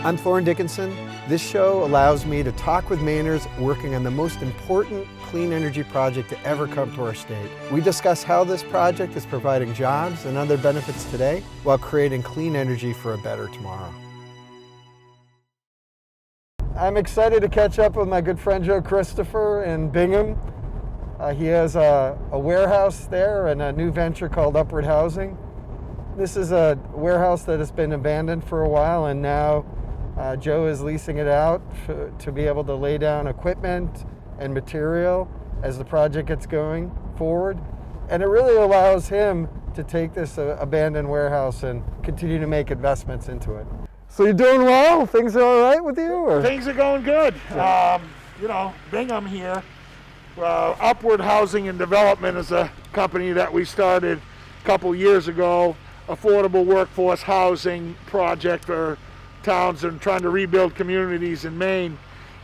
I'm Thorn Dickinson. This show allows me to talk with Mainers working on the most important clean energy project to ever come to our state. We discuss how this project is providing jobs and other benefits today while creating clean energy for a better tomorrow. I'm excited to catch up with my good friend Joe Christopher in Bingham. He has a warehouse there and a new venture called Upward Housing. This is a warehouse that has been abandoned for a while, and now Joe is leasing it out to be able to lay down equipment and material as the project gets going forward. And it really allows him to take this abandoned warehouse and continue to make investments into it. So you're doing well? Things are all right with you? Or? Things are going good. Bingham here. Upward Housing and Development is a company that we started a couple years ago. Affordable workforce housing project for towns and trying to rebuild communities in Maine.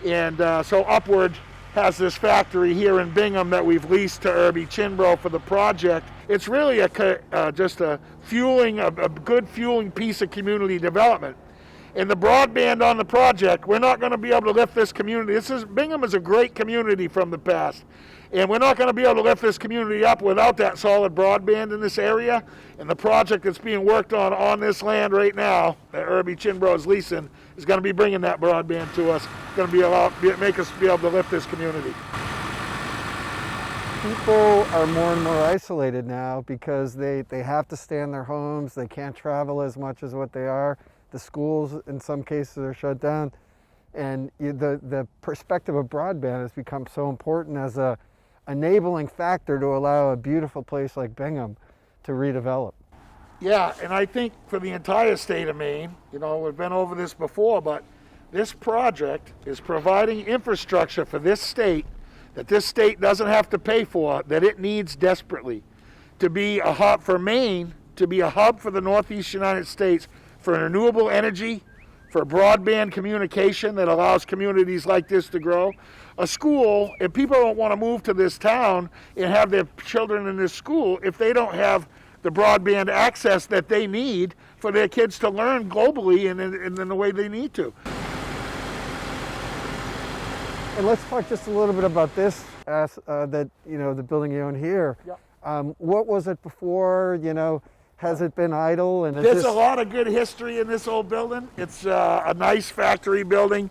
And so Upward has this factory here in Bingham that we've leased to Irby Chinbro for the project. It's really just a good fueling piece of community development. And the broadband on the project, we're not going to be able to lift this community. Bingham is a great community from the past. And we're not going to be able to lift this community up without that solid broadband in this area. And the project that's being worked on this land right now, that Irby Chinbro is leasing, is going to be bringing that broadband to us. It's going to make us be able to lift this community. People are more and more isolated now because they have to stay in their homes. They can't travel as much as what they are. The schools, in some cases, are shut down. And the perspective of broadband has become so important as a enabling factor to allow a beautiful place like Bingham to redevelop. Yeah, and I think for the entire state of Maine, we've been over this before, but this project is providing infrastructure for this state that this state doesn't have to pay for, that it needs desperately to be a hub for Maine, to be a hub for the Northeast United States for renewable energy, for broadband communication that allows communities like this to grow. A school, if people don't want to move to this town and have their children in this school, if they don't have the broadband access that they need for their kids to learn globally and in the way they need to. And let's talk just a little bit about this, the building you own here. Yep. What was it before, Has it been idle? And there's a lot of good history in this old building. It's a nice factory building.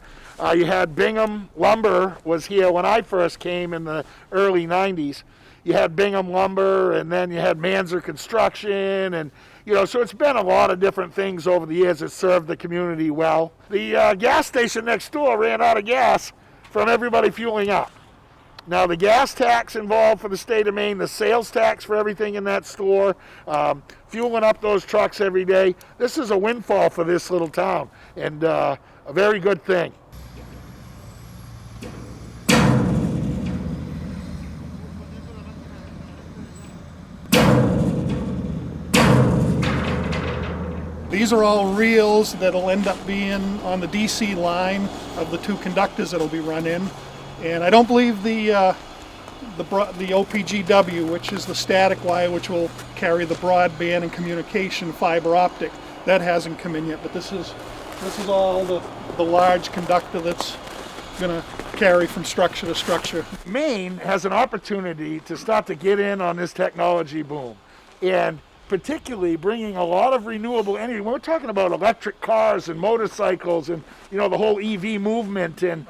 You had Bingham Lumber was here when I first came in the early 90s. You had Bingham Lumber, and then you had Manzer Construction, and so it's been a lot of different things over the years that served the community well. The gas station next door ran out of gas from everybody fueling up. Now the gas tax involved for the state of Maine, the sales tax for everything in that store, fueling up those trucks every day. This is a windfall for this little town, and a very good thing. These are all reels that'll end up being on the DC line of the two conductors that'll be run in. And I don't believe the OPGW, which is the static wire which will carry the broadband and communication fiber optic, that hasn't come in yet. But this is all the large conductor that's going to carry from structure to structure. Maine has an opportunity to start to get in on this technology boom, and particularly bringing a lot of renewable energy. When we're talking about electric cars and motorcycles and the whole EV movement and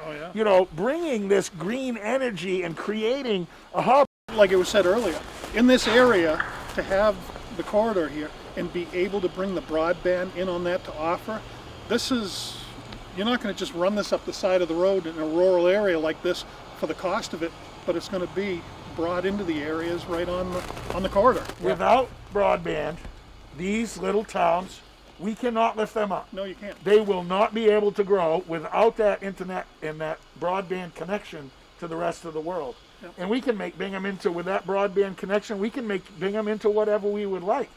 bringing this green energy and creating a hub. Like it was said earlier, in this area, to have the corridor here and be able to bring the broadband in on that to offer, you're not going to just run this up the side of the road in a rural area like this for the cost of it, but it's going to be brought into the areas right on the corridor. Without broadband, these little towns, we cannot lift them up. No, you can't. They will not be able to grow without that internet and that broadband connection to the rest of the world. Yep. And we can make Bingham with that broadband connection, we can make Bingham into whatever we would like.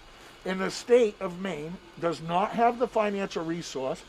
And the state of Maine does not have the financial resource,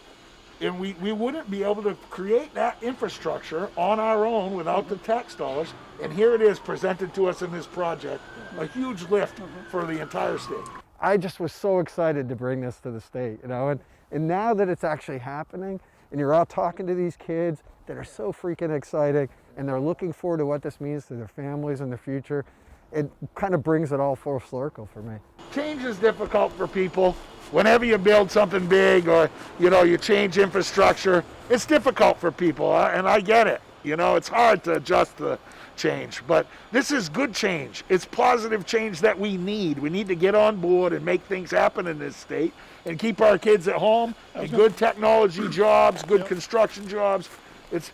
and we wouldn't be able to create that infrastructure on our own without the tax dollars. And here it is presented to us in this project, a huge lift for the entire state. I just was so excited to bring this to the state, and now that it's actually happening, and you're out talking to these kids that are so freaking excited, and they're looking forward to what this means to their families and their future. It kind of brings it all full circle for me. Change is difficult for people. Whenever you build something big or, you change infrastructure, it's difficult for people, and I get it. It's hard to adjust the change, but this is good change. It's positive change that we need. We need to get on board and make things happen in this state and keep our kids at home and good technology jobs, good construction jobs. It's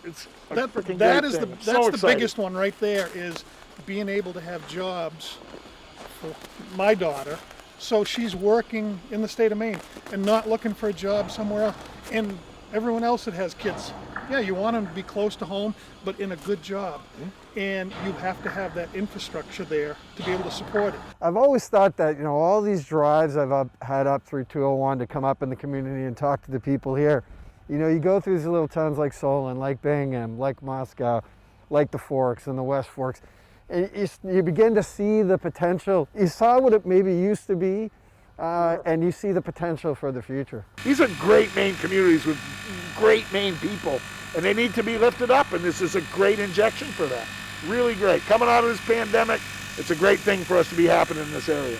a freaking great thing. That's the biggest one right there, is being able to have jobs for my daughter. So she's working in the state of Maine and not looking for a job somewhere else. And everyone else that has kids, yeah, you want them to be close to home, but in a good job. And you have to have that infrastructure there to be able to support it. I've always thought that, all these drives I've had up through 201 to come up in the community and talk to the people here. You go through these little towns like Solon, like Bingham, like Moscow, like the Forks and the West Forks. And you begin to see the potential. You saw what it maybe used to be, and you see the potential for the future. These are great Maine communities with great Maine people, and they need to be lifted up, and this is a great injection for that. Really great. Coming out of this pandemic, it's a great thing for us to be happening in this area.